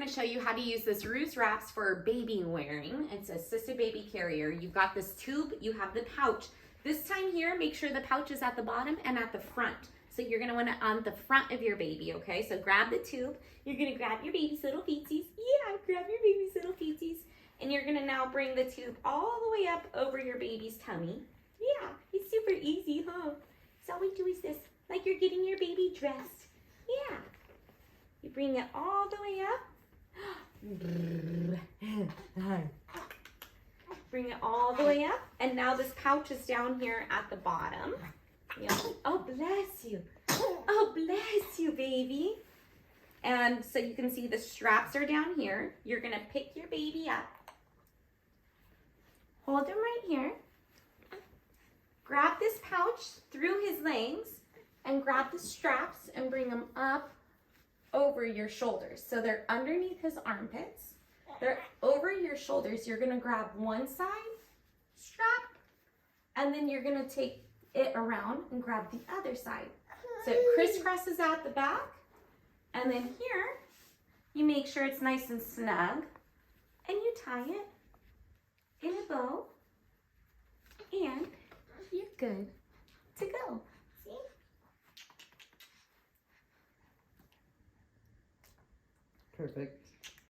to show you how to use this Roos Wraps for baby wearing. It's assisted baby carrier. You've got this tube, you have the pouch. This time here, make sure the pouch is at the bottom and at the front. So you're gonna want it on the front of your baby, okay? So grab the tube. You're gonna grab your baby's little feetsies. Yeah, grab your baby's little feetsies. And you're gonna now bring the tube all the way up over your baby's tummy. Yeah, it's super easy, huh? So all we do is this, like you're getting your baby dressed. Yeah. You bring it all the way up. Bring it all the way up. And now this pouch is down here at the bottom. Oh, bless you. Oh, bless you, baby. And so you can see the straps are down here. You're going to pick your baby up. Hold him right here. Grab this pouch through his legs and grab the straps and bring them up over your shoulders. So they're underneath his armpits. They're over your shoulders. You're gonna grab one side strap and then you're gonna take it around and grab the other side. So it crisscrosses out the back, and then here you make sure it's nice and snug and you tie it in a bow and you're good to go. See? Perfect.